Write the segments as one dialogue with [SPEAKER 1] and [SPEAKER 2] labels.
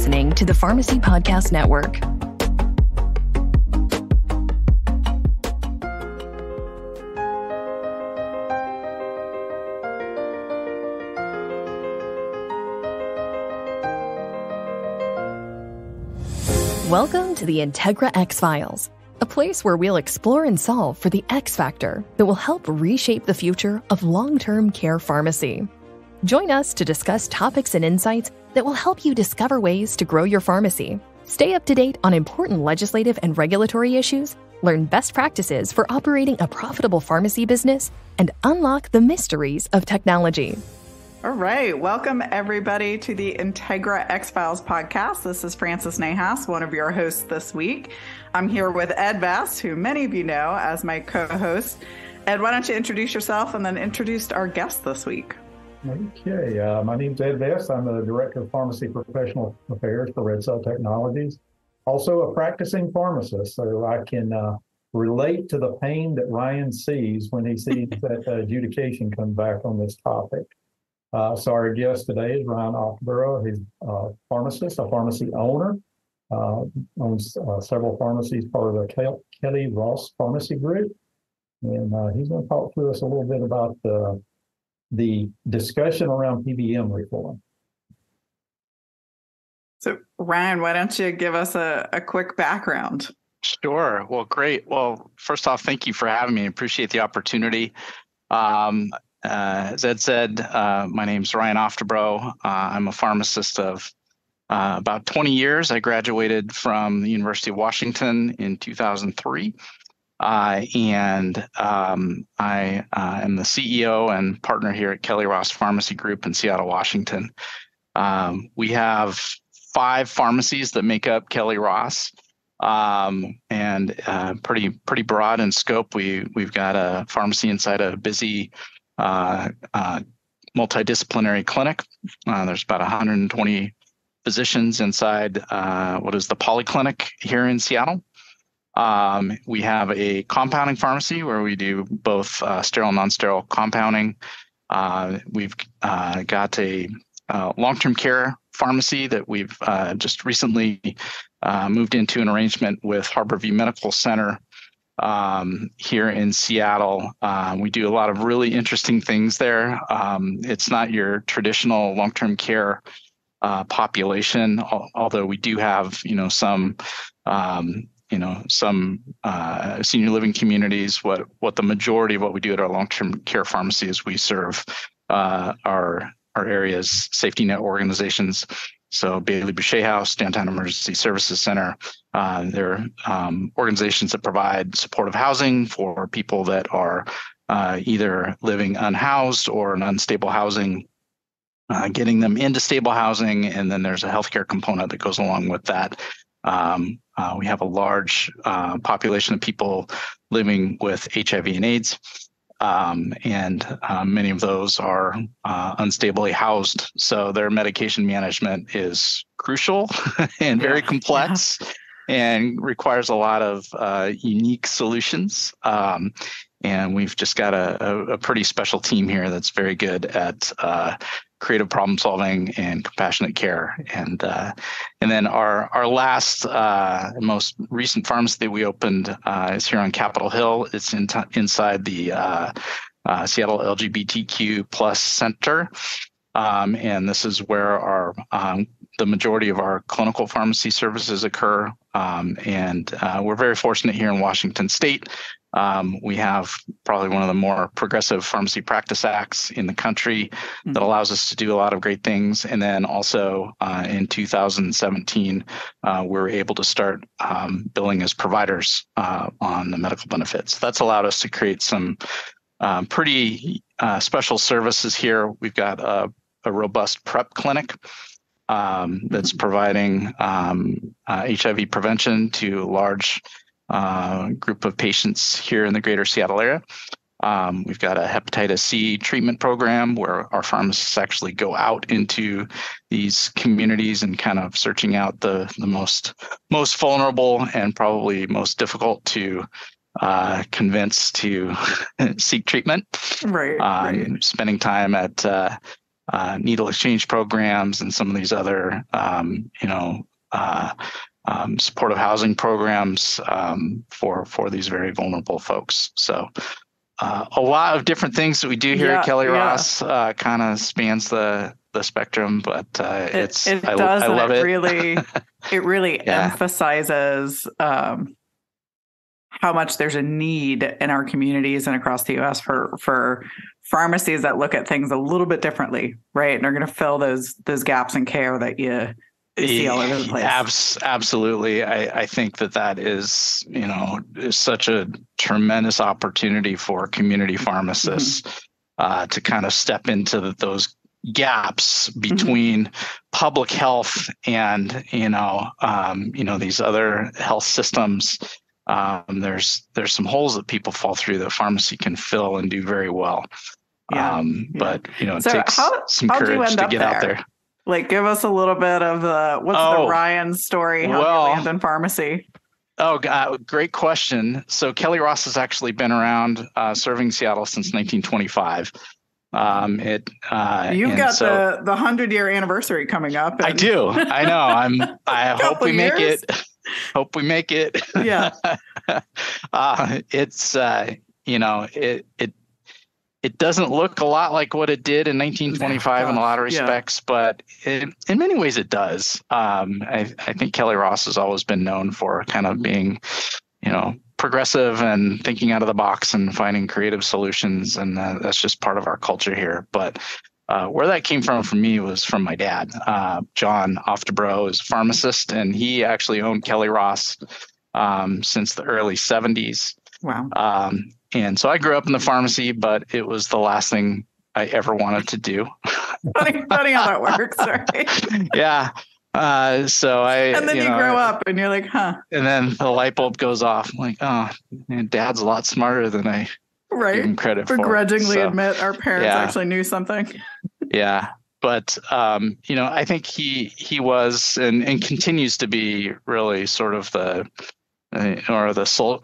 [SPEAKER 1] listening to the Pharmacy Podcast Network. Welcome to the Integra X-Files, a place where we'll explore and solve for the X factor that will help reshape the future of long-term care pharmacy. Join us to discuss topics and insights that will help you discover ways to grow your pharmacy, stay up to date on important legislative and regulatory issues, learn best practices for operating a profitable pharmacy business, and unlock the mysteries of technology.
[SPEAKER 2] All right. Welcome, everybody, to the Integra X-Files podcast. This is Frances Nahas, one of your hosts this week. I'm here with Ed Bass, who many of you know as my co-host. Ed, why don't you introduce yourself and then introduce our guest this week?
[SPEAKER 3] Okay. My name's Ed Bass. I'm the Director of Pharmacy Professional Affairs for Red Cell Technologies. Also a practicing pharmacist, so I can relate to the pain that Ryan sees when he sees that adjudication come back on this topic. So our guest today is Ryan Oftebro. He's a pharmacist, a pharmacy owner, owns several pharmacies, part of the Kelley-Ross Pharmacy Group. And he's going to talk to us a little bit about the discussion around PBM reform.
[SPEAKER 2] So Ryan, why don't you give us a quick background?
[SPEAKER 4] Sure. Well, great. Well, first off, thank you for having me. I appreciate the opportunity. As Ed said, my name's Ryan Oftebro. I'm a pharmacist of about 20 years. I graduated from the University of Washington in 2003. I am the CEO and partner here at Kelley-Ross Pharmacy Group in Seattle, Washington. We have 5 pharmacies that make up Kelley-Ross, and pretty broad in scope. We've got a pharmacy inside a busy multidisciplinary clinic. There's about 120 physicians inside what is the Polyclinic here in Seattle. We have a compounding pharmacy where we do both sterile and non-sterile compounding. We've got a long-term care pharmacy that we've just recently moved into an arrangement with Harborview Medical Center here in Seattle. We do a lot of really interesting things there. It's not your traditional long-term care population, although we do have, some senior living communities. What the majority of what we do at our long-term care pharmacy is we serve our area's safety net organizations. So Bailey Boucher House, Downtown Emergency Services Center, they're organizations that provide supportive housing for people that are either living unhoused or in unstable housing, getting them into stable housing, and then there's a healthcare component that goes along with that. We have a large population of people living with HIV and AIDS. And many of those are unstably housed. So their medication management is crucial and very complex and requires a lot of unique solutions. And we've just got a pretty special team here that's very good at creative problem solving and compassionate care. And then our last, most recent pharmacy that we opened is here on Capitol Hill. It's inside the Seattle LGBTQ plus Center. And this is where the majority of our clinical pharmacy services occur. And we're very fortunate here in Washington State. We have probably one of the more progressive pharmacy practice acts in the country that allows us to do a lot of great things. And then also in 2017, we were able to start billing as providers on the medical benefits. That's allowed us to create some pretty special services here. We've got a robust PrEP clinic that's providing HIV prevention to a large group of patients here in the greater Seattle area. We've got a hepatitis C treatment program where our pharmacists actually go out into these communities and kind of searching out the most vulnerable and probably most difficult to convince to seek treatment.
[SPEAKER 2] Right.
[SPEAKER 4] Spending time at needle exchange programs and some of these other, supportive housing programs for these very vulnerable folks. So a lot of different things that we do here at Kelley-Ross kind of spans the spectrum, but I love it.
[SPEAKER 2] It really emphasizes how much there's a need in our communities and across the U.S. for pharmacies that look at things a little bit differently, right? And are going to fill those gaps in care that you see all over the place.
[SPEAKER 4] Absolutely. I think that is, is such a tremendous opportunity for community pharmacists to kind of step into those gaps between public health and, these other health systems. There's some holes that people fall through that pharmacy can fill and do very well. But, it takes some courage to get out there.
[SPEAKER 2] Like, give us a little bit of the Ryan story, how you land in pharmacy.
[SPEAKER 4] Oh, great question. So Kelley-Ross has actually been around serving Seattle since 1925.
[SPEAKER 2] You've got the 100-year anniversary coming up.
[SPEAKER 4] I do. I know. I hope we make it. Hope we make it.
[SPEAKER 2] Yeah.
[SPEAKER 4] It doesn't look a lot like what it did in 1925 in a lot of respects, but in many ways it does. I think Kelley-Ross has always been known for kind of being, progressive and thinking out of the box and finding creative solutions. And that's just part of our culture here. But where that came from for me was from my dad. John Oftebro is a pharmacist, and he actually owned Kelley-Ross since the early 70s.
[SPEAKER 2] Wow.
[SPEAKER 4] And so I grew up in the pharmacy, but it was the last thing I ever wanted to do.
[SPEAKER 2] Funny how that works, right?
[SPEAKER 4] Yeah. And then
[SPEAKER 2] you grow up and you're like, huh.
[SPEAKER 4] And then the light bulb goes off. I'm like, oh, man, Dad's a lot smarter than I give him credit for.
[SPEAKER 2] Begrudgingly admit our parents actually knew something.
[SPEAKER 4] Yeah. But, I think he was and continues to be really sort of the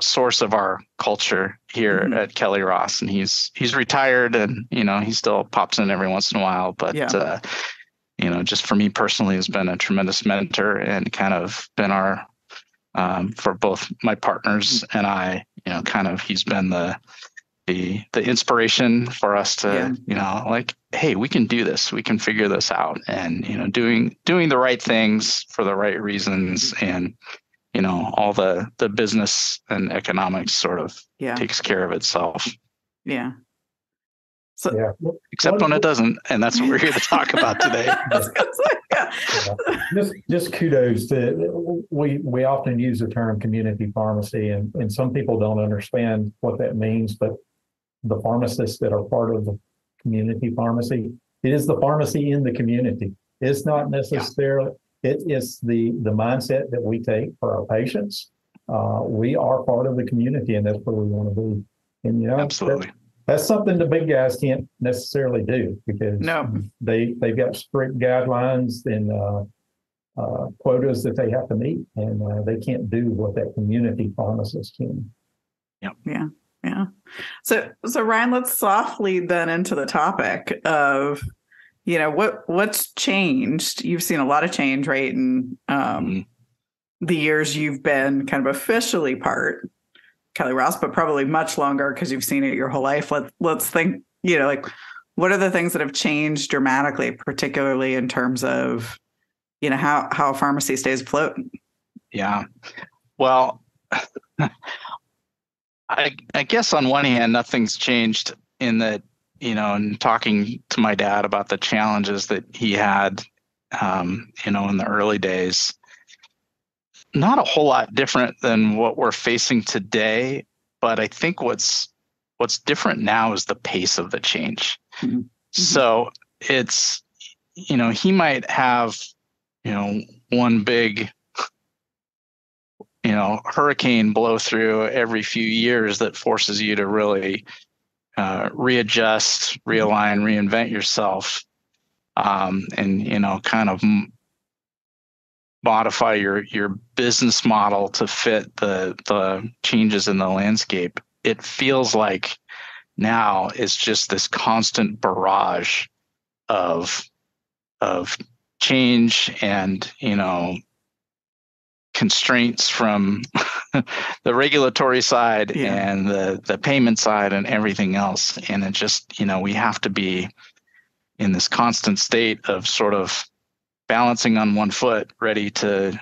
[SPEAKER 4] source of our culture here at Kelley-Ross. And he's retired, and, he still pops in every once in a while, but, just for me personally has been a tremendous mentor and kind of been our, for both my partners and I, he's been the inspiration for us to, hey, we can do this, we can figure this out, and, doing the right things for the right reasons, and, all the business and economics sort of takes care of itself.
[SPEAKER 2] Yeah.
[SPEAKER 3] So,
[SPEAKER 4] except when it doesn't, and that's what we're here to talk about today.
[SPEAKER 3] Just kudos to, we often use the term community pharmacy, and some people don't understand what that means, but the pharmacists that are part of the community pharmacy, it is the pharmacy in the community. It's not necessarily, it is the mindset that we take for our patients. We are part of the community, and that's where we want to be. And,
[SPEAKER 4] absolutely.
[SPEAKER 3] That's something the big guys can't necessarily do, because they've got strict guidelines and quotas that they have to meet, and they can't do what that community pharmacist can.
[SPEAKER 2] Yeah. So Ryan, let's softly then into the topic of, what's changed. You've seen a lot of change, right? In the years you've been kind of officially part Kelley-Ross, but probably much longer because you've seen it your whole life. Let's think, what are the things that have changed dramatically, particularly in terms of, how a pharmacy stays afloat?
[SPEAKER 4] Yeah. Well, I guess on one hand, nothing's changed in that, in talking to my dad about the challenges that he had, in the early days, not a whole lot different than what we're facing today. But I think what's different now is the pace of the change. Mm-hmm. So it's, he might have, one big, hurricane blow through every few years that forces you to really readjust, realign, reinvent yourself, and kind of modify your business model to fit the changes in the landscape. It feels like now it's just this constant barrage of change and, constraints from the regulatory side and the payment side and everything else. And it just, we have to be in this constant state of sort of balancing on one foot, ready to,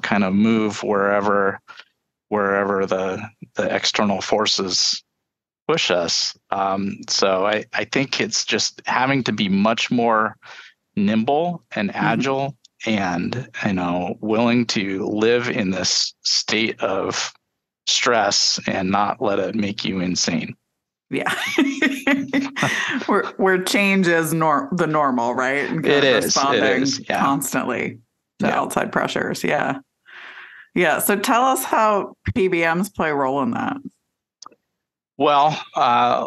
[SPEAKER 4] kind of move wherever the external forces push us. So I think it's just having to be much more nimble and agile and, willing to live in this state of stress and not let it make you insane.
[SPEAKER 2] Yeah. where change is the normal, right? And
[SPEAKER 4] it is
[SPEAKER 2] responding
[SPEAKER 4] yeah.
[SPEAKER 2] constantly to outside pressures. Yeah. Yeah. So tell us how PBMs play a role in that.
[SPEAKER 4] Well,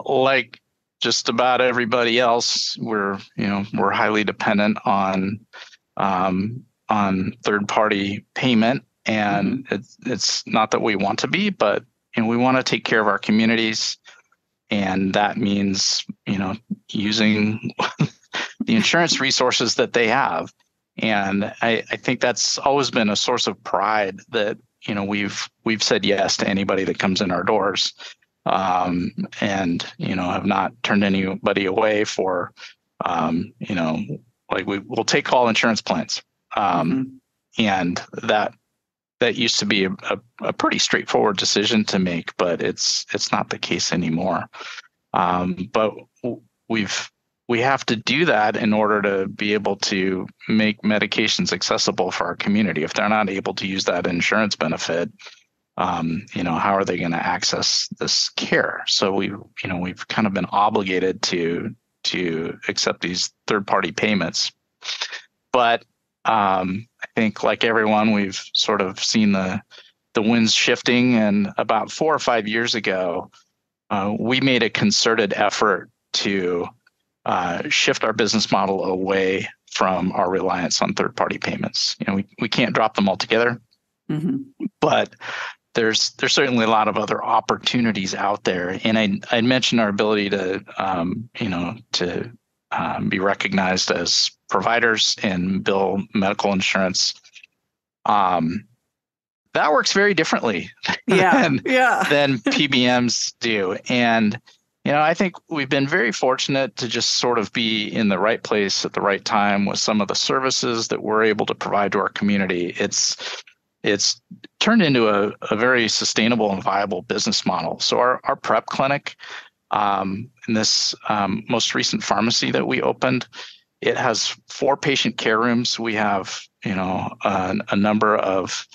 [SPEAKER 4] like just about everybody else, we're highly dependent on third-party payment, and it's not that we want to be, but we want to take care of our communities, and that means using the insurance resources that they have. And I think that's always been a source of pride that we've said yes to anybody that comes in our doors. And have not turned anybody away for, like we'll take all insurance plans. And that used to be a pretty straightforward decision to make, but it's not the case anymore. But we have to do that in order to be able to make medications accessible for our community. If they're not able to use that insurance benefit, how are they going to access this care? So we've kind of been obligated to accept these third-party payments. But I think, like everyone, we've sort of seen the winds shifting. And about 4 or 5 years ago, we made a concerted effort to shift our business model away from our reliance on third-party payments. We can't drop them altogether, but there's certainly a lot of other opportunities out there. And I mentioned our ability to be recognized as providers and bill medical insurance. That works very differently than PBMs do. And, I think we've been very fortunate to just sort of be in the right place at the right time with some of the services that we're able to provide to our community. It's turned into a very sustainable and viable business model. So our prep clinic, in this most recent pharmacy that we opened, it has 4 patient care rooms. We have, a number of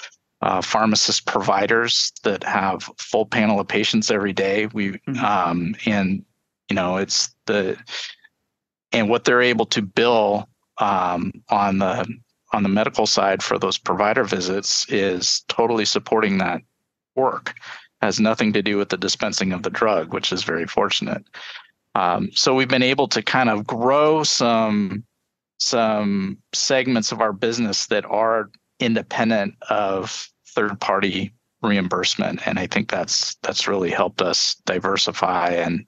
[SPEAKER 4] pharmacist providers that have full panel of patients every day. And what they're able to bill on the medical side for those provider visits is totally supporting that work. Has nothing to do with the dispensing of the drug, which is very fortunate. So we've been able to kind of grow some segments of our business that are independent of third-party reimbursement, and I think that's really helped us diversify and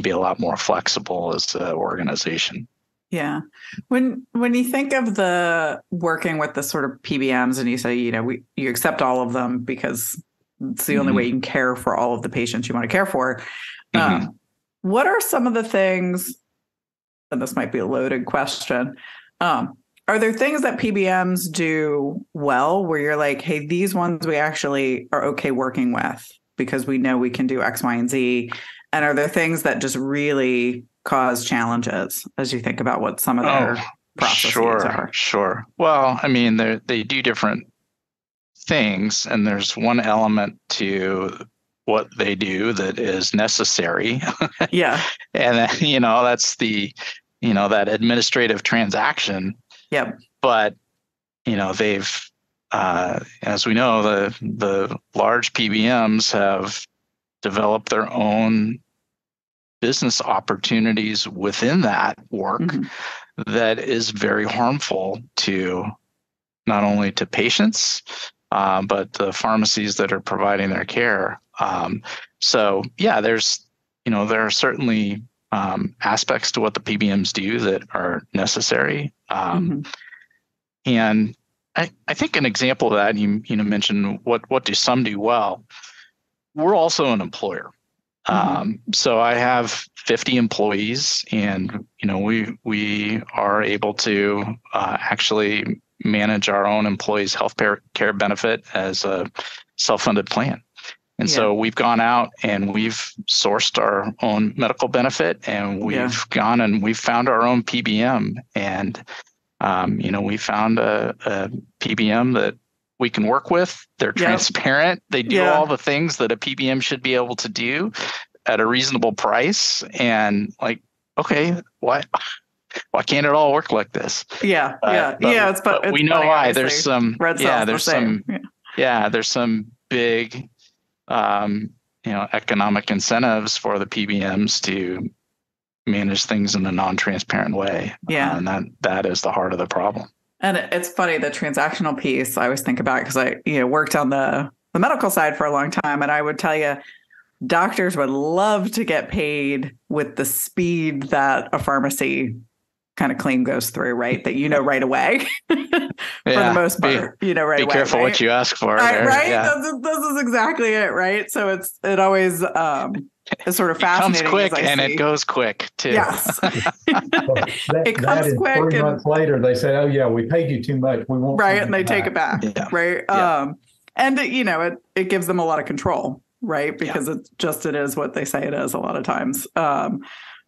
[SPEAKER 4] be a lot more flexible as an organization.
[SPEAKER 2] Yeah. When you think of the working with the sort of PBMs and you say, you accept all of them because it's the only way you can care for all of the patients you want to care for. What are some of the things, and this might be a loaded question, are there things that PBMs do well where you're like, hey, these ones we actually are okay working with because we know we can do X, Y, and Z? And are there things that just really cause challenges as you think about what some of their processes are?
[SPEAKER 4] Sure. Well, I mean, they do different things, and there's one element to what they do that is necessary.
[SPEAKER 2] Yeah.
[SPEAKER 4] And that's the, that administrative transaction.
[SPEAKER 2] Yep.
[SPEAKER 4] But, they've, as we know, the large PBMs have developed their own business opportunities within that work that is very harmful to not only to patients, but the pharmacies that are providing their care. So yeah, there are certainly aspects to what the PBMs do that are necessary. And I think an example of that, you mentioned what do some do well. We're also an employer. So I have 50 employees, and we are able to actually manage our own employees' health care benefit as a self-funded plan. And so we've gone out and we've sourced our own medical benefit, and we've gone and we've found our own PBM, and we found a PBM that we can work with. They're transparent. They do all the things that a PBM should be able to do at a reasonable price. And like, okay, why can't it all work like this?
[SPEAKER 2] But
[SPEAKER 4] we know why. There's some big economic incentives for the PBMs to manage things in a non-transparent way. And that is the heart of the problem.
[SPEAKER 2] And it's funny, the transactional piece I always think about, because I worked on the medical side for a long time, and I would tell you, doctors would love to get paid with the speed that a pharmacy kind of claim goes through, right? That right away for the most part, right away.
[SPEAKER 4] Be careful what you ask for.
[SPEAKER 2] Right? Yeah. This is exactly it, right? So it always is sort of fascinating.
[SPEAKER 4] It comes quick and it goes quick too.
[SPEAKER 2] Yes.
[SPEAKER 3] It comes quick. 3 months later, they say, "Oh yeah, we paid you too much. We won't."
[SPEAKER 2] Right, and they take it back. Right. And it gives them a lot of control, right? Because it is what they say it is a lot of times.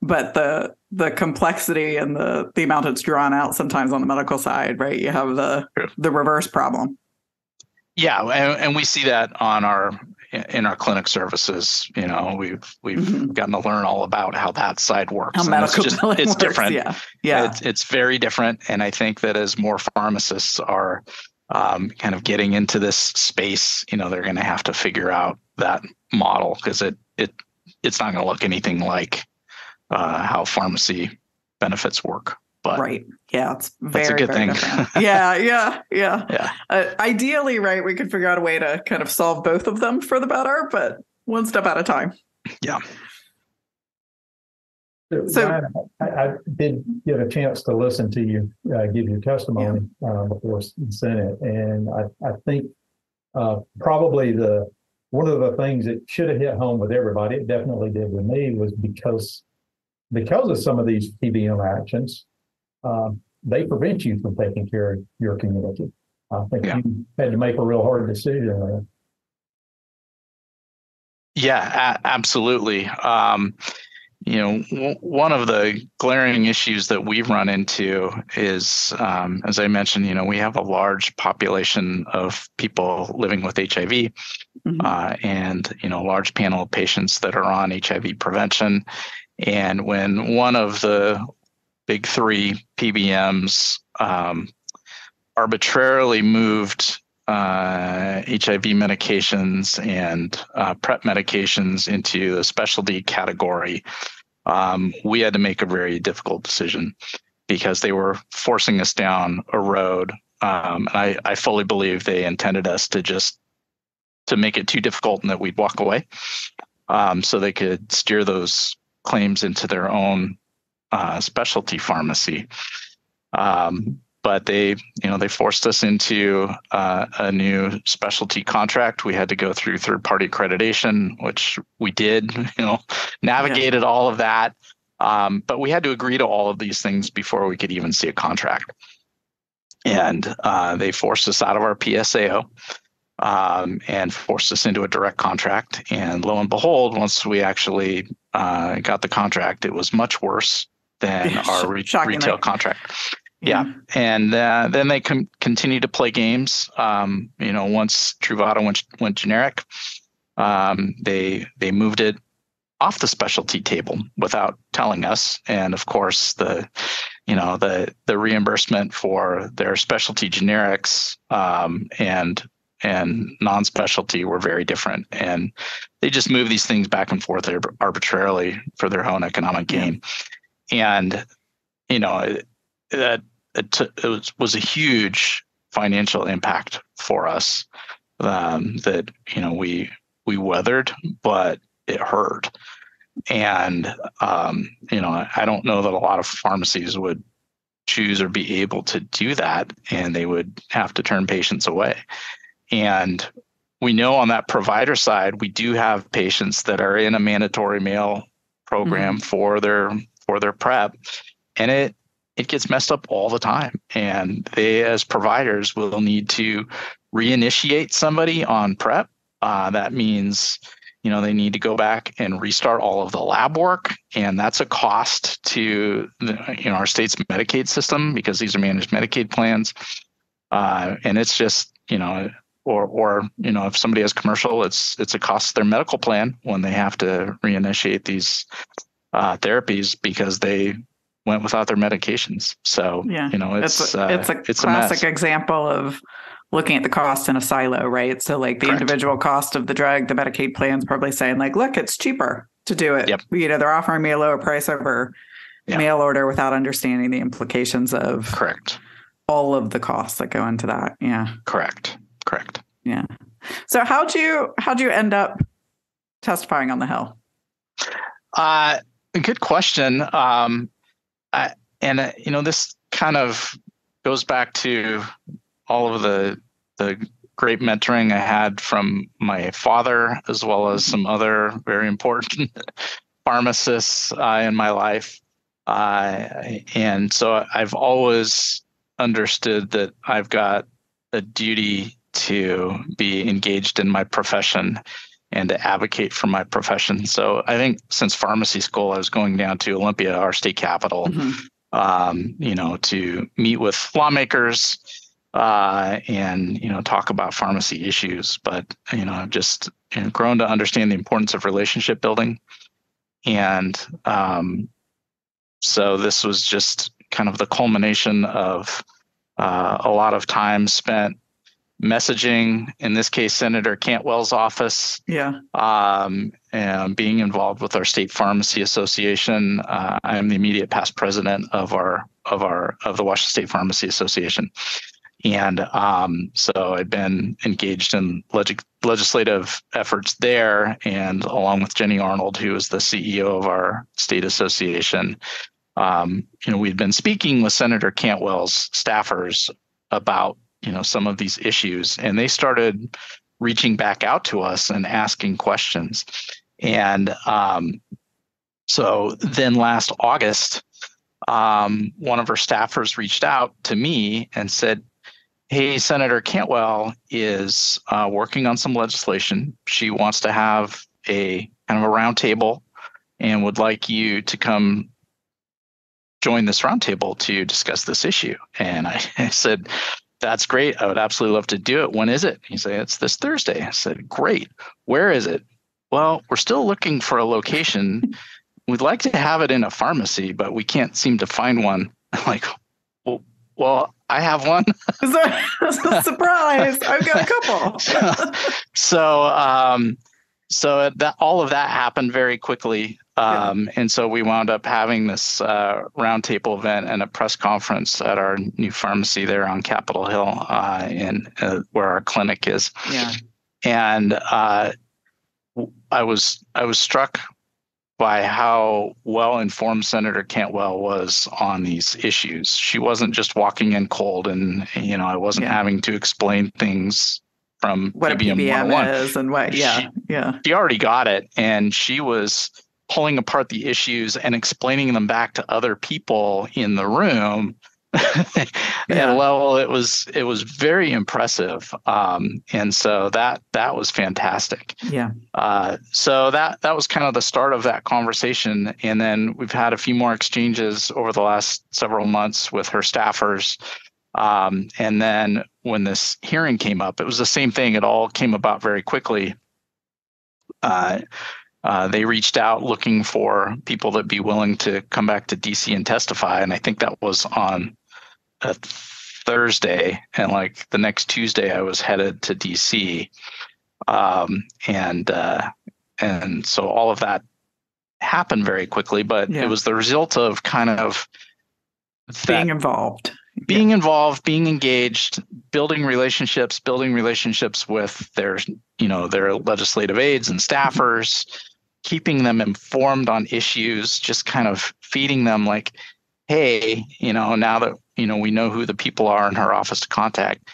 [SPEAKER 2] But the complexity and the amount it's drawn out sometimes on the medical side, right? You have the reverse problem.
[SPEAKER 4] Yeah, and we see that in our clinic services. We've gotten to learn all about how that side works.
[SPEAKER 2] How medical billing
[SPEAKER 4] it's
[SPEAKER 2] works.
[SPEAKER 4] different.
[SPEAKER 2] Yeah.
[SPEAKER 4] It's very different, and I think that as more pharmacists are kind of getting into this space, they're going to have to figure out that model, because it's not going to look anything like how pharmacy benefits work. But
[SPEAKER 2] right. Yeah. It's
[SPEAKER 4] that's a good thing.
[SPEAKER 2] Yeah. Ideally, right, we could figure out a way to kind of solve both of them for the better, but one step at a time.
[SPEAKER 4] Yeah.
[SPEAKER 3] So I did get a chance to listen to you give your testimony before the Senate, and I think probably one of the things that should have hit home with everybody, it definitely did with me, was because of some of these PBM actions, they prevent you from taking care of your community. I think you had to make a real hard decision there.
[SPEAKER 4] Yeah, absolutely. One of the glaring issues that we've run into is, as I mentioned, we have a large population of people living with HIV, and, a large panel of patients that are on HIV prevention. And when one of the big three PBMs arbitrarily moved HIV medications and PrEP medications into the specialty category, we had to make a very difficult decision, because they were forcing us down a road. I fully believe they intended us to make it too difficult and that we'd walk away, so they could steer those claims into their own specialty pharmacy. But they forced us into a new specialty contract. We had to go through third-party accreditation, which we did, navigated all of that. But we had to agree to all of these things before we could even see a contract. And they forced us out of our PSAO and forced us into a direct contract. And lo and behold, once we actually got the contract, it was much worse than our retail contract. Yeah. And then they continue to play games. Once Truvada went generic, they moved it off the specialty table without telling us. And of course, the reimbursement for their specialty generics and non-specialty were very different. And they just move these things back and forth arbitrarily for their own economic gain. And, it was a huge financial impact for us that we weathered, but it hurt. And, I don't know that a lot of pharmacies would choose or be able to do that, and they would have to turn patients away. And we know on that provider side, we do have patients that are in a mandatory mail program for their PrEP, and it gets messed up all the time. And they, as providers, will need to reinitiate somebody on PrEP. That means, they need to go back and restart all of the lab work, and that's a cost to our state's Medicaid system, because these are managed Medicaid plans. And it's just, or if somebody has commercial, it's a cost to their medical plan when they have to reinitiate these therapies because they went without their medications. So it's a
[SPEAKER 2] classic example of looking at the cost in a silo, right? So like the individual cost of the drug, the Medicaid plan's probably saying like, look, it's cheaper to do it.
[SPEAKER 4] Yep.
[SPEAKER 2] They're offering me a lower price over mail order without understanding the implications of all of the costs that go into that. Yeah.
[SPEAKER 4] Correct.
[SPEAKER 2] Yeah. So how'd you end up testifying on the Hill?
[SPEAKER 4] Good question. This kind of goes back to all of the great mentoring I had from my father, as well as some other very important pharmacists in my life. And so I've always understood that I've got a duty to be engaged in my profession and to advocate for my profession. So I think since pharmacy school, I was going down to Olympia, our state capital, to meet with lawmakers and talk about pharmacy issues. But I've just grown to understand the importance of relationship building, and so this was just kind of the culmination of a lot of time spent messaging, in this case, Senator Cantwell's office. And being involved with our state pharmacy association. I am the immediate past president of the Washington State Pharmacy Association. And so I'd been engaged in legislative efforts there, and along with Jenny Arnold, who is the CEO of our state association, we'd been speaking with Senator Cantwell's staffers about some of these issues, and they started reaching back out to us and asking questions. And so then last August, one of her staffers reached out to me and said, "Hey, Senator Cantwell is working on some legislation. She wants to have a kind of a roundtable and would like you to come join this roundtable to discuss this issue." And I said, "That's great. I would absolutely love to do it. When is it?" He said, "It's this Thursday." I said, "Great. Where is it?" "Well, we're still looking for a location. We'd like to have it in a pharmacy, but we can't seem to find one." I'm like, well, I have one.
[SPEAKER 2] Surprise! I've got a couple.
[SPEAKER 4] So that all of that happened very quickly. And so we wound up having this roundtable event and a press conference at our new pharmacy there on Capitol Hill, where our clinic is.
[SPEAKER 2] Yeah.
[SPEAKER 4] And I was struck by how well informed Senator Cantwell was on these issues. She wasn't just walking in cold, and I wasn't having to explain things from
[SPEAKER 2] what
[SPEAKER 4] PBM,
[SPEAKER 2] a PBM
[SPEAKER 4] 101.
[SPEAKER 2] is and what.
[SPEAKER 4] She already got it, and she was pulling apart the issues and explaining them back to other people in the room at a level it was very impressive. And so that was fantastic. So that was kind of the start of that conversation. And then we've had a few more exchanges over the last several months with her staffers. And then when this hearing came up, it was the same thing. It all came about very quickly. They reached out looking for people that'd be willing to come back to DC and testify. And I think that was on a Thursday. And like the next Tuesday, I was headed to DC. And so all of that happened very quickly, but it was the result of kind of
[SPEAKER 2] being involved,
[SPEAKER 4] being engaged, building relationships with their legislative aides and staffers, keeping them informed on issues, just kind of feeding them like, hey, now that, we know who the people are in her office to contact.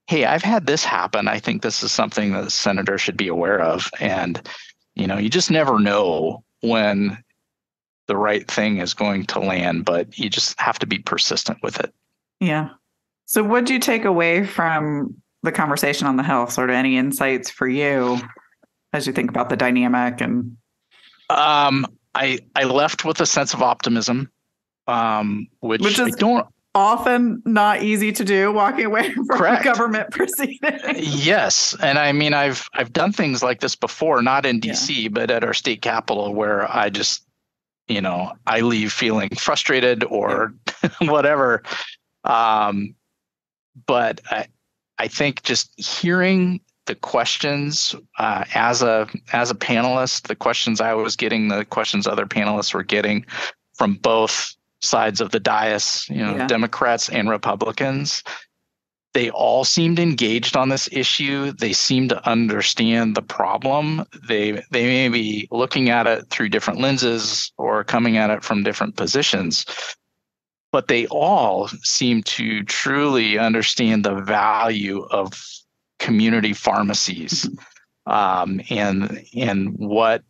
[SPEAKER 4] Hey, I've had this happen. I think this is something that the senator should be aware of. And, you just never know when the right thing is going to land, but you just have to be persistent with it.
[SPEAKER 2] Yeah. So what do you take away from the conversation on the Hill? Sort of any insights for you as you think about the dynamic? And
[SPEAKER 4] I left with a sense of optimism, which
[SPEAKER 2] is
[SPEAKER 4] I don't
[SPEAKER 2] often not easy to do, walking away from
[SPEAKER 4] Correct.
[SPEAKER 2] a government proceeding.
[SPEAKER 4] Yes. And I mean, I've done things like this before, not in DC, but at our state capitol, where I just, I leave feeling frustrated or whatever. But I think just hearing the questions as a panelist, the questions I was getting, the questions other panelists were getting from both sides of the dais, Democrats and Republicans, they all seemed engaged on this issue. They seemed to understand the problem. They may be looking at it through different lenses or coming at it from different positions, but they all seem to truly understand the value of community pharmacies, and what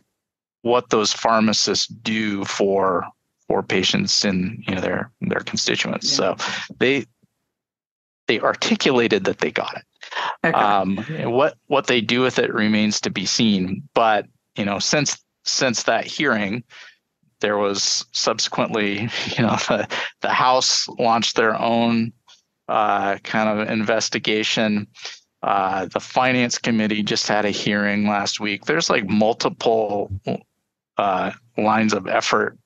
[SPEAKER 4] those pharmacists do for patients and their constituents. Yeah. So they articulated that they got it. Okay. What they do with it remains to be seen. But since that hearing, there was subsequently, the House launched their own kind of investigation. The Finance Committee just had a hearing last week. There's like multiple lines of effort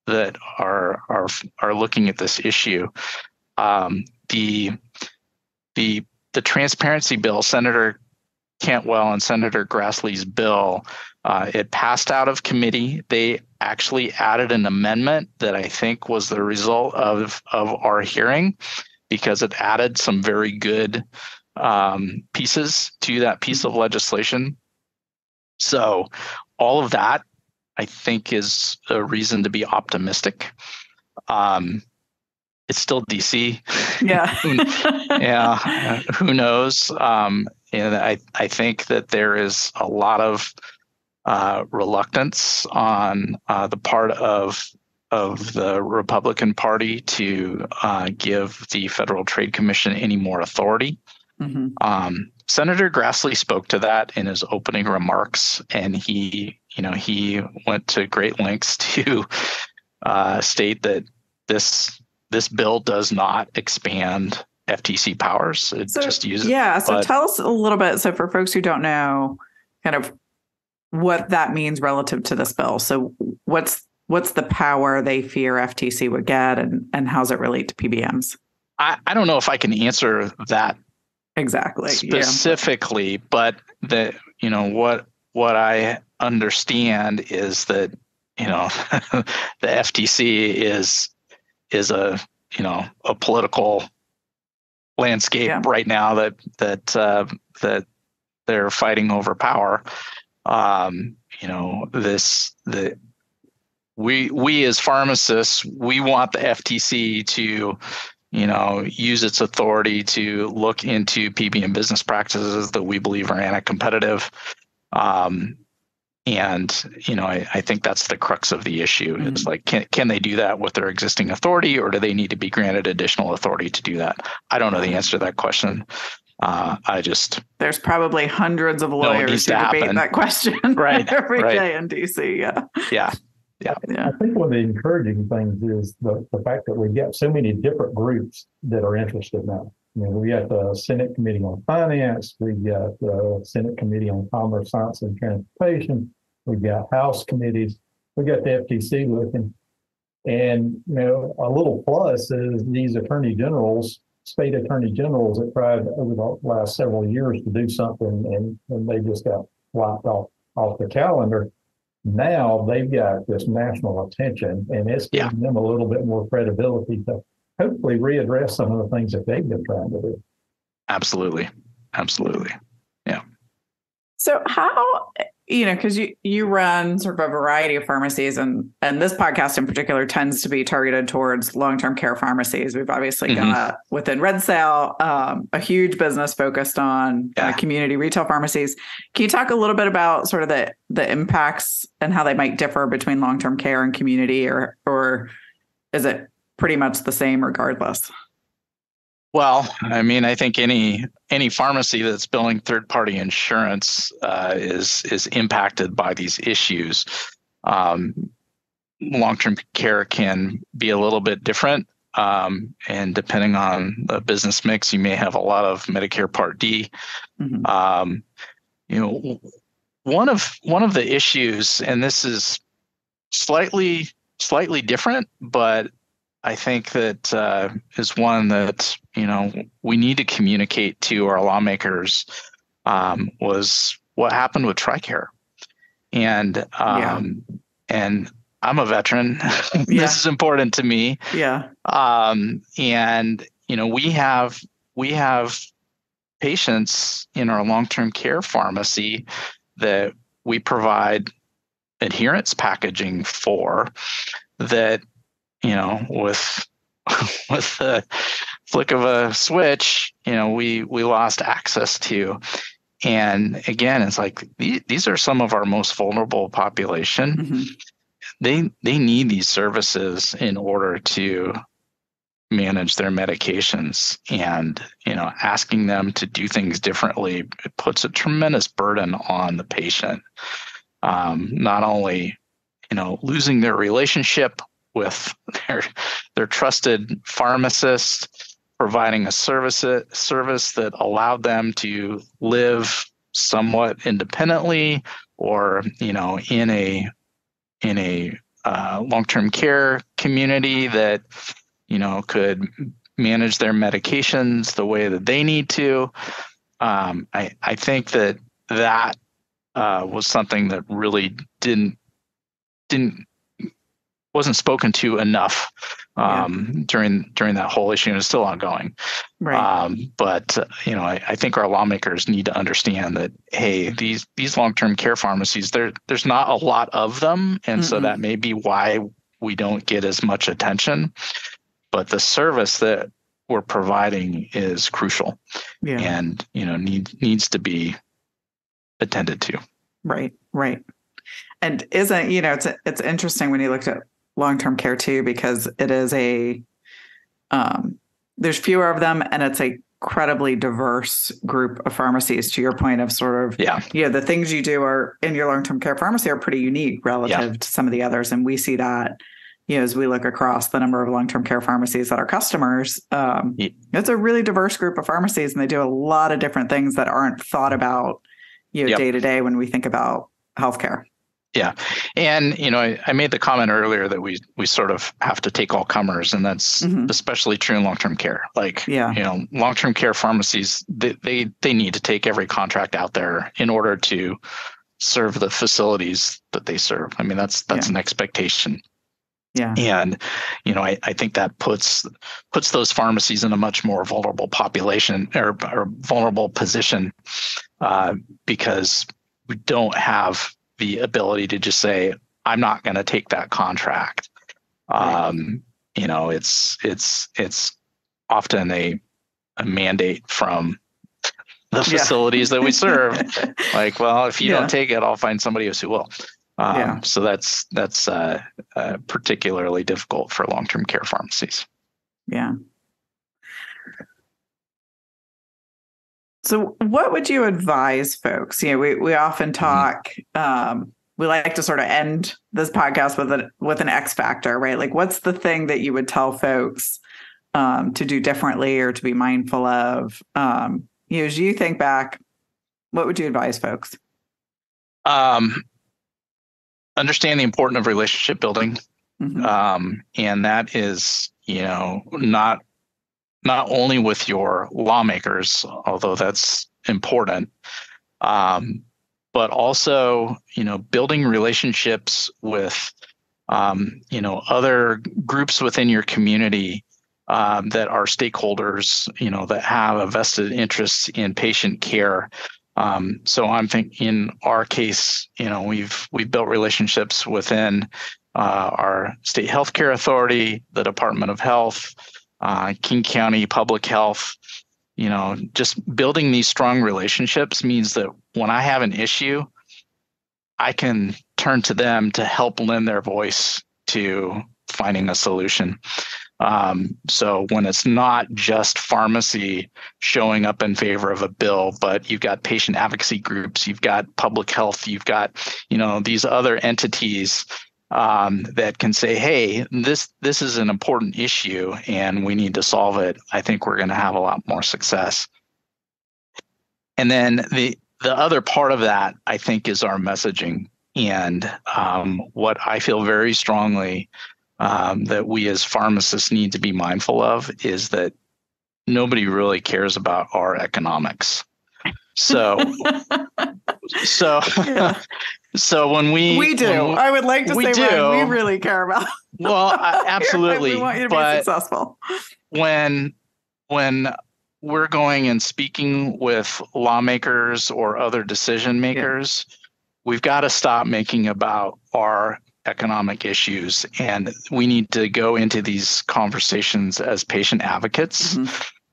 [SPEAKER 4] that are looking at this issue. The transparency bill, Senator Cantwell and Senator Grassley's bill, it passed out of committee. They actually added an amendment that I think was the result of our hearing, because it added some very good pieces to that piece of legislation. So all of that, I think, is a reason to be optimistic. It's still DC.
[SPEAKER 2] Yeah.
[SPEAKER 4] Who knows? And I think that there is a lot of reluctance on the part of the Republican Party to give the Federal Trade Commission any more authority. Mm-hmm. Senator Grassley spoke to that in his opening remarks, and he went to great lengths to state that this bill does not expand FTC powers. It just uses.
[SPEAKER 2] Yeah. So tell us a little bit. So for folks who don't know, kind of what that means relative to this bill. So what's the power they fear FTC would get, and how does it relate to PBMs?
[SPEAKER 4] I don't know if I can answer that
[SPEAKER 2] exactly
[SPEAKER 4] specifically, but what I understand is that the FTC is a political landscape right now that they're fighting over power. We as pharmacists, we want the FTC to use its authority to look into PBM business practices that we believe are anti-competitive. I think that's the crux of the issue. Mm-hmm. It's like, can they do that with their existing authority, or do they need to be granted additional authority to do that? I don't know the answer to that question.
[SPEAKER 2] There's probably hundreds of lawyers who debate that question every day in DC.
[SPEAKER 3] Yeah. I think one of the encouraging things is the fact that we get so many different groups that are interested now. We got the Senate Committee on Finance, we got the Senate Committee on Commerce, Science, and Transportation, we got House committees, we got the FTC looking. And, a little plus is these state attorney generals that tried over the last several years to do something, and they just got wiped off the calendar. Now they've got this national attention, and it's giving them a little bit more credibility to hopefully readdress some of the things that they've been trying to do.
[SPEAKER 4] Absolutely. Yeah.
[SPEAKER 2] So how because you run sort of a variety of pharmacies, and this podcast in particular tends to be targeted towards long-term care pharmacies. We've obviously got within Red Sale a huge business focused on community retail pharmacies. Can you talk a little bit about sort of the impacts and how they might differ between long-term care and community, or is it pretty much the same regardless?
[SPEAKER 4] Well, I mean, I think any pharmacy that's billing third-party insurance is impacted by these issues. Long-term care can be a little bit different, and depending on the business mix, you may have a lot of Medicare Part D. Mm-hmm. One of the issues, and this is slightly different, but I think that is one that we need to communicate to our lawmakers, was what happened with TRICARE, and I'm a veteran. This is important to me. And we have patients in our long-term care pharmacy that we provide adherence packaging for, that with the flick of a switch, we lost access to. And again, it's like these are some of our most vulnerable population. Mm-hmm. They need these services in order to manage their medications, and asking them to do things differently, it puts a tremendous burden on the patient. Not only losing their relationship with their trusted pharmacist, providing a service that allowed them to live somewhat independently, or in a long-term care community that could manage their medications the way that they need to. I think that was something that really wasn't spoken to enough during that whole issue, and it's still ongoing. Right. But I think our lawmakers need to understand that, hey, these long-term care pharmacies, there's not a lot of them, and so that may be why we don't get as much attention. But the service that we're providing is crucial, and needs to be attended to.
[SPEAKER 2] Right. And isn't it's interesting when you looked at long-term care too, because it is there's fewer of them, and it's a incredibly diverse group of pharmacies, to your point of sort of the things you do are in your long-term care pharmacy are pretty unique relative to some of the others, and we see that as we look across the number of long-term care pharmacies that are customers. It's a really diverse group of pharmacies, and they do a lot of different things that aren't thought about day to day when we think about healthcare.
[SPEAKER 4] Yeah. And, I made the comment earlier that we sort of have to take all comers, and that's especially true in long-term care. Long-term care pharmacies, they need to take every contract out there in order to serve the facilities that they serve. I mean, that's an expectation. Yeah. And, I think that puts those pharmacies in a much more vulnerable population or vulnerable position, because we don't have the ability to just say, I'm not going to take that contract. It's often a mandate from the facilities that we serve. Like, well, if you don't take it, I'll find somebody else who will. So that's particularly difficult for long-term care pharmacies.
[SPEAKER 2] Yeah. So what would you advise folks? We often talk, we like to sort of end this podcast with an X factor, right? Like, what's the thing that you would tell folks to do differently or to be mindful of? As you think back, what would you advise folks?
[SPEAKER 4] Understand the importance of relationship building. And that is, not only with your lawmakers, although that's important, but also, building relationships with, other groups within your community that are stakeholders, that have a vested interest in patient care, So I'm thinking in our case, we've built relationships within our state healthcare authority, the Department of Health, King County Public Health. Just building these strong relationships means that when I have an issue, I can turn to them to help lend their voice to finding a solution. So when it's not just pharmacy showing up in favor of a bill, but you've got patient advocacy groups, you've got public health, you've got, these other entities that can say, hey, this is an important issue and we need to solve it. I think we're going to have a lot more success. And then the other part of that, I think, is our messaging. And what I feel very strongly that we as pharmacists need to be mindful of is that nobody really cares about our economics. So,
[SPEAKER 2] Yeah.
[SPEAKER 4] so when
[SPEAKER 2] we do, I would like to say, Ryan, we really care about.
[SPEAKER 4] Well, absolutely.
[SPEAKER 2] We want you to be successful.
[SPEAKER 4] When we're going and speaking with lawmakers or other decision makers, we've got to stop making about our economic issues, and we need to go into these conversations as patient advocates,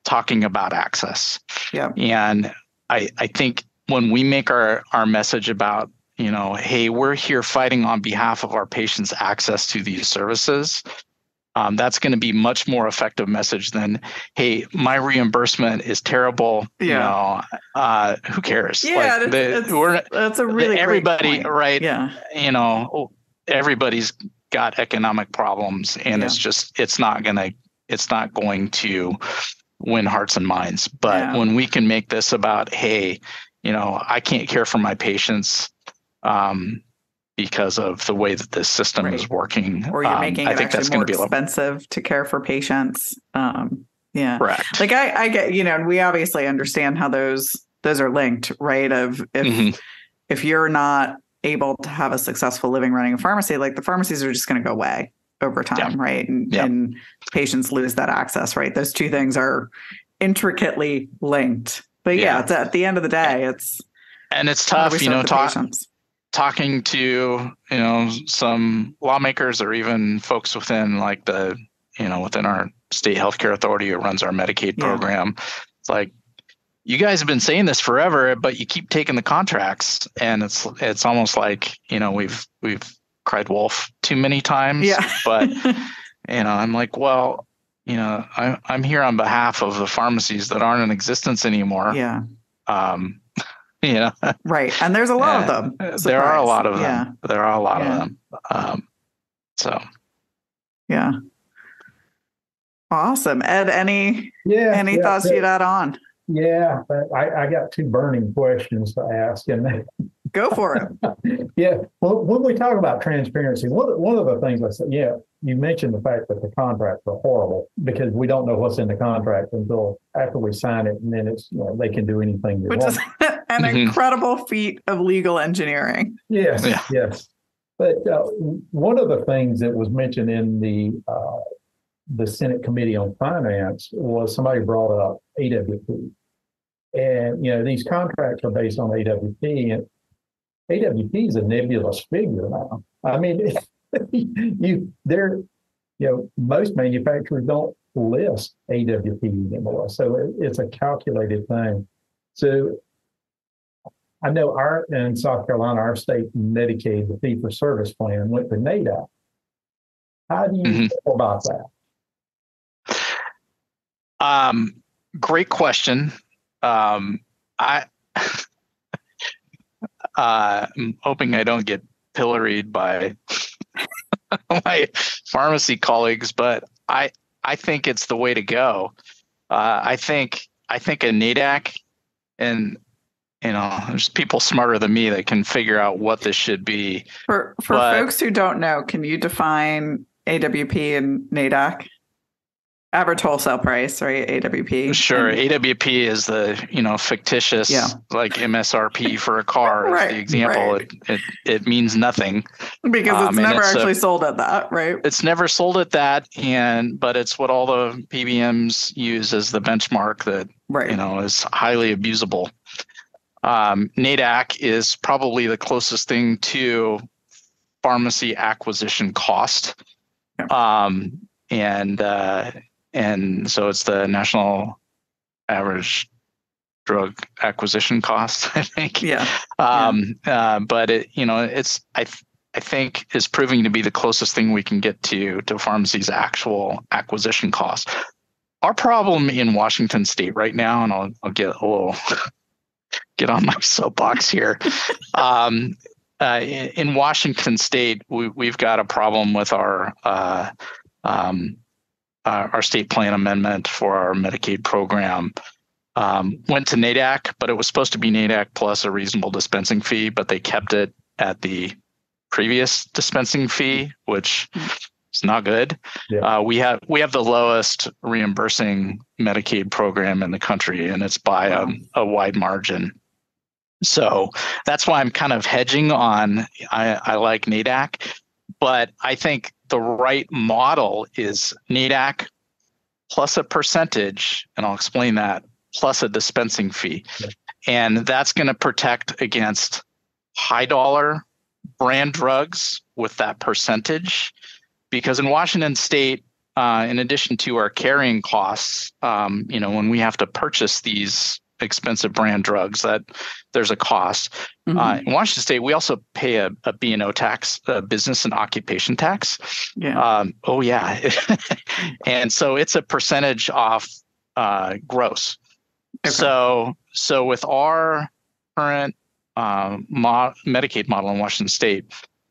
[SPEAKER 4] talking about access. Yeah. And I think when we make our message about, hey, we're here fighting on behalf of our patients' access to these services, that's going to be much more effective message than, hey, my reimbursement is terrible.
[SPEAKER 2] Yeah.
[SPEAKER 4] Who cares?
[SPEAKER 2] Yeah, that's a really
[SPEAKER 4] everybody,
[SPEAKER 2] great point.
[SPEAKER 4] Right?
[SPEAKER 2] Yeah.
[SPEAKER 4] Everybody's got economic problems, and it's not going to win hearts and minds. But when we can make this about, hey, I can't care for my patients because of the way that this system is working,
[SPEAKER 2] or you're making it actually more expensive to care for patients. Yeah,
[SPEAKER 4] correct.
[SPEAKER 2] Like I get, and we obviously understand how those are linked, right? Of if you're not able to have a successful living running a pharmacy, like the pharmacies are just going to go away over time, right? And patients lose that access, right? Those two things are intricately linked. But it's at the end of the day, it's
[SPEAKER 4] tough, talking to, some lawmakers or even folks within like within our state healthcare authority who runs our Medicaid program. It's like, you guys have been saying this forever, but you keep taking the contracts, and it's almost like, we've cried wolf too many times. Yeah. But, I'm like, well, I'm here on behalf of the pharmacies that aren't in existence anymore.
[SPEAKER 2] Yeah.
[SPEAKER 4] Right.
[SPEAKER 2] And there's a lot of them. Surprise.
[SPEAKER 4] There are a lot of them. There are a lot of them.
[SPEAKER 2] Yeah. Awesome. Ed, any thoughts you'd add on?
[SPEAKER 3] Yeah, I got two burning questions to ask, and
[SPEAKER 2] go for it.
[SPEAKER 3] Yeah, well, when we talk about transparency, one of the things I said, you mentioned the fact that the contracts are horrible because we don't know what's in the contract until after we sign it, and then it's they can do anything they want.
[SPEAKER 2] Which is an incredible feat of legal engineering.
[SPEAKER 3] Yes, yes. But one of the things that was mentioned in the Senate Committee on Finance was somebody brought up AWP. And, these contracts are based on AWP, and AWP is a nebulous figure now. I mean, most manufacturers don't list AWP anymore. So it's a calculated thing. So I know in South Carolina, our state Medicaid, the fee-for-service plan, went to NADAC. How do you feel about that?
[SPEAKER 4] Great question. I'm hoping I don't get pilloried by my pharmacy colleagues, but I think it's the way to go. I think a NADAC, and there's people smarter than me that can figure out what this should be.
[SPEAKER 2] For folks who don't know, can you define AWP and NADAC? Average wholesale price, right? AWP.
[SPEAKER 4] Sure. AWP is the, fictitious, like MSRP for a car. Right, is the example. Right. It means nothing.
[SPEAKER 2] Because it's never actually sold at that, right?
[SPEAKER 4] It's never sold at that. But it's what all the PBMs use as the benchmark that, is highly abusable. NADAC is probably the closest thing to pharmacy acquisition cost. And so it's the national average drug acquisition cost, I think. But I think is proving to be the closest thing we can get to pharmacy's actual acquisition cost. Our problem in Washington State right now, and I'll get a little get on my soapbox here. In Washington State, we've got a problem with our state plan amendment for our Medicaid program. Went to NADAC, but it was supposed to be NADAC plus a reasonable dispensing fee, but they kept it at the previous dispensing fee, which is not good. We have the lowest reimbursing Medicaid program in the country, and it's by a wide margin. So that's why I'm kind of hedging on. I like NADAC, but I think the right model is NADAC plus a percentage, and I'll explain that, plus a dispensing fee. And that's going to protect against high dollar brand drugs with that percentage. Because in Washington State, in addition to our carrying costs, when we have to purchase these expensive brand drugs, that there's a cost. In Washington State, we also pay a B&O tax, a business and occupation tax. And so it's a percentage off gross. So with our current Medicaid model in Washington State,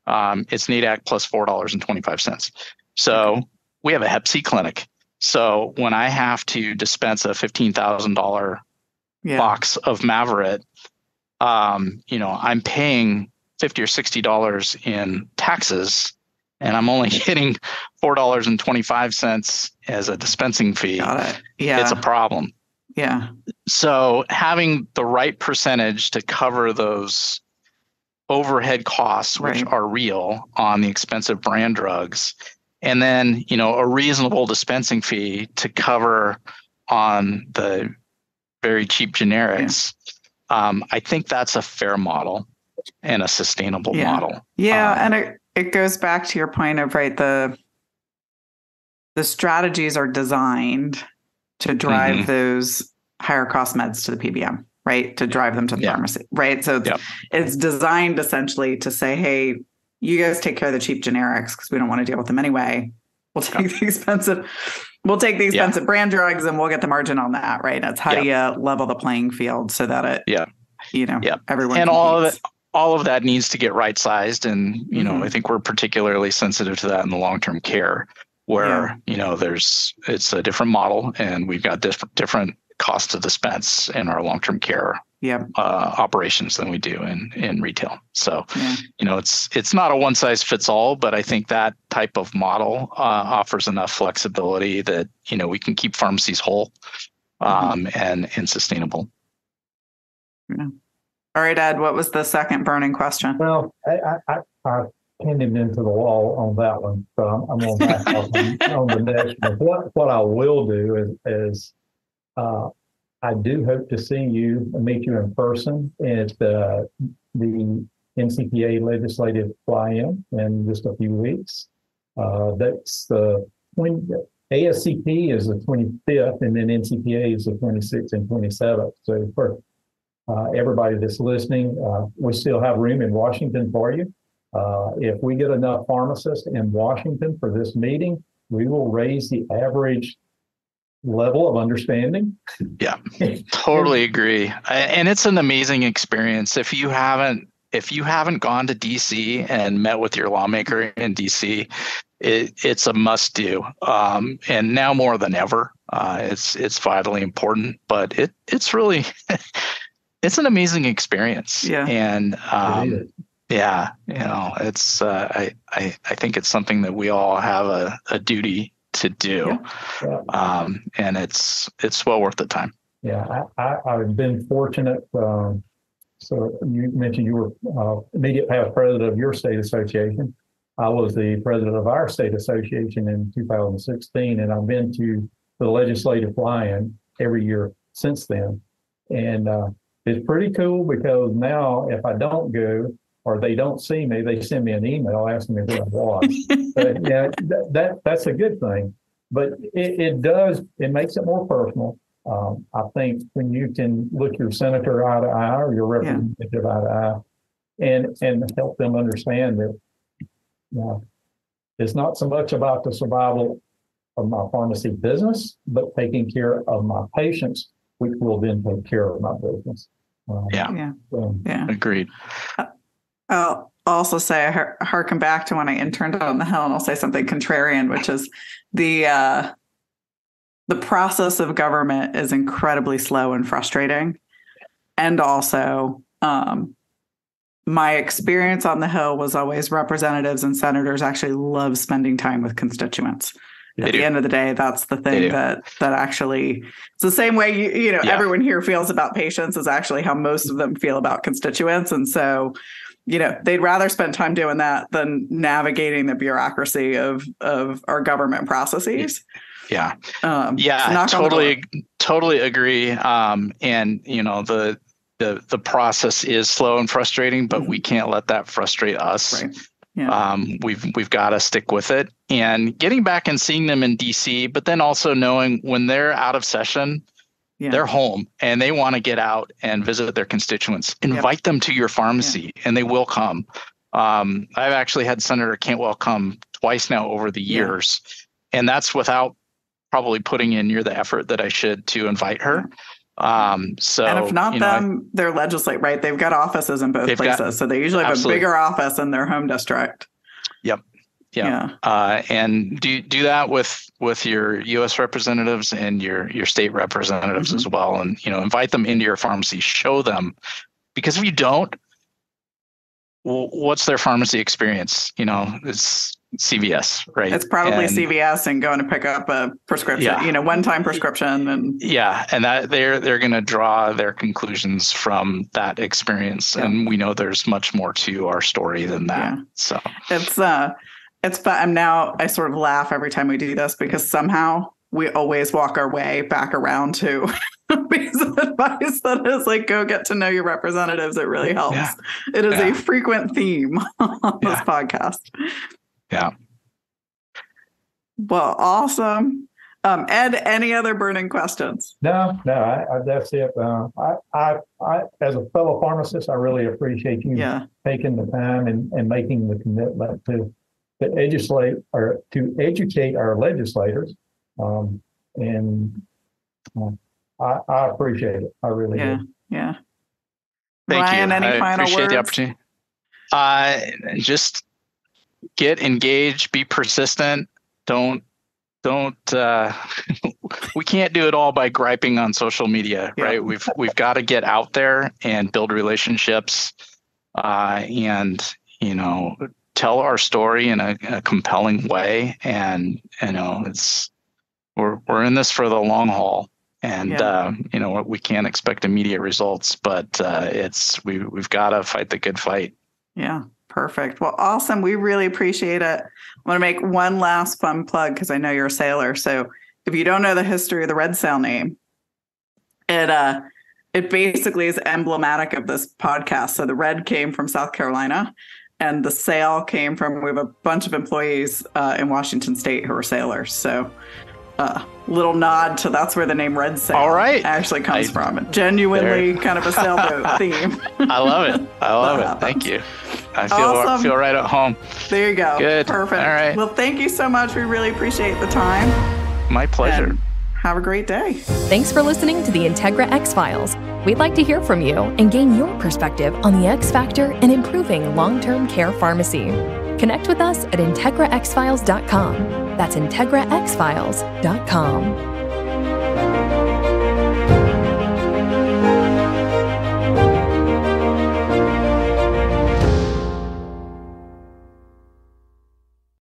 [SPEAKER 4] it's NADAC plus $4.25. So we have a Hep C clinic. So when I have to dispense a $15,000 box of Maverit, I'm paying $50 or $60 in taxes, and I'm only getting $4.25 as a dispensing fee. It's a problem. So having the right percentage to cover those overhead costs, which are real on the expensive brand drugs, and then, a reasonable dispensing fee to cover on the very cheap generics. I think that's a fair model and a sustainable model.
[SPEAKER 2] And it goes back to your point of, the strategies are designed to drive those higher cost meds to the PBM, right? To drive them to the pharmacy, right? So it's designed essentially to say, hey, you guys take care of the cheap generics because we don't want to deal with them anyway. We'll take the expensive brand drugs and we'll get the margin on that, right? That's how do you level the playing field so that everyone
[SPEAKER 4] and
[SPEAKER 2] competes.
[SPEAKER 4] all of that needs to get right sized. And, I think we're particularly sensitive to that in the long-term care where, it's a different model and we've got different cost to dispense in our long-term care operations than we do in retail. So, it's not a one size fits all, but I think that type of model offers enough flexibility that, we can keep pharmacies whole and sustainable.
[SPEAKER 2] All right, Ed, what was the second burning question?
[SPEAKER 3] Well, I pinned him into the wall on that one, so I'm going to back off on the next one. What I will do is I do hope to see you, meet you in person at the NCPA legislative fly-in just a few weeks. That's the ASCP is the 25th, and then NCPA is the 26th and 27th. So for everybody that's listening, we still have room in Washington for you. If we get enough pharmacists in Washington for this meeting, we will raise the average level of understanding.
[SPEAKER 4] Totally agree. And it's an amazing experience. If you haven't gone to DC and met with your lawmaker in DC, it's a must do. And now more than ever, it's vitally important, but it's really, it's an amazing experience. And it's, I think it's something that we all have a duty to do. And it's well worth the time.
[SPEAKER 3] I've been fortunate. So you mentioned you were immediate past president of your state association. I was the president of our state association in 2016, and I've been to the legislative fly-in every year since then. And it's pretty cool because now if I don't go or they don't see me, they send me an email asking me who I was. But yeah, that's a good thing. But it makes it more personal. I think when you can look your senator eye to eye or your representative eye to eye and help them understand that it's not so much about the survival of my pharmacy business, but taking care of my patients, which will then take care of my business.
[SPEAKER 4] Agreed.
[SPEAKER 2] I'll also say, I harken back to when I interned on the Hill, and I'll say something contrarian, which is the process of government is incredibly slow and frustrating. And also, my experience on the Hill was always representatives and senators actually love spending time with constituents. At the end of the day, that's the thing that actually, it's the same way, everyone here feels about patients is actually how most of them feel about constituents. And so, they'd rather spend time doing that than navigating the bureaucracy of our government processes.
[SPEAKER 4] Yeah. Totally agree. And the process is slow and frustrating, but we can't let that frustrate us.
[SPEAKER 2] Right. Yeah.
[SPEAKER 4] We've got to stick with it, and getting back and seeing them in DC, but then also knowing when they're out of session, they're home and they want to get out and visit their constituents. Invite them to your pharmacy and they will come. I've actually had Senator Cantwell come twice now over the years, and that's without probably putting in near the effort that I should to invite her. So,
[SPEAKER 2] and if not them, they're legislate, right? They've got offices in both places. So they usually have a bigger office in their home district.
[SPEAKER 4] Yep. And do that with your U.S. representatives and your state representatives as well. And, invite them into your pharmacy, show them, because if you don't, what's their pharmacy experience? It's CVS, right?
[SPEAKER 2] It's probably CVS and going to pick up a prescription, one-time prescription. And
[SPEAKER 4] that they're going to draw their conclusions from that experience. Yeah. And we know there's much more to our story than that. Yeah. So it's fun. I sort of laugh every time we do this because somehow we always walk our way back around to a piece of advice that is like, go get to know your representatives. It really helps. Yeah. It is a frequent theme on this podcast.
[SPEAKER 3] Yeah.
[SPEAKER 2] Well, awesome. Ed, any other burning questions?
[SPEAKER 3] No, that's it. I, as a fellow pharmacist, I really appreciate you taking the time and making the commitment to educate our legislators. I appreciate it. I really do.
[SPEAKER 2] Yeah.
[SPEAKER 4] Thank
[SPEAKER 2] Ryan,
[SPEAKER 4] you.
[SPEAKER 2] Any final
[SPEAKER 4] appreciate
[SPEAKER 2] words?
[SPEAKER 4] The opportunity. Just get engaged, be persistent. Don't we can't do it all by griping on social media, right? We've got to get out there and build relationships, and tell our story in a compelling way. And we're in this for the long haul, and we can't expect immediate results, but we've got to fight the good fight.
[SPEAKER 2] Yeah. Perfect. Well, awesome. We really appreciate it. I'm going to make one last fun plug because I know you're a sailor. So if you don't know the history of the red sail name, it basically is emblematic of this podcast. So the red came from South Carolina and the sail came from, we have a bunch of employees in Washington State who are sailors. So little nod to that's where the name Red Sail actually comes from. Genuinely kind of a sailboat theme.
[SPEAKER 4] I love it. Thank you. I feel right at home.
[SPEAKER 2] There you go.
[SPEAKER 4] Good.
[SPEAKER 2] Perfect.
[SPEAKER 4] All right.
[SPEAKER 2] Well, thank you so much. We really appreciate the time.
[SPEAKER 4] My pleasure.
[SPEAKER 2] And have a great day.
[SPEAKER 1] Thanks for listening to the Integra X-Files. We'd like to hear from you and gain your perspective on the X factor in improving long-term care pharmacy. Connect with us at integraxfiles.com. That's integraxfiles.com.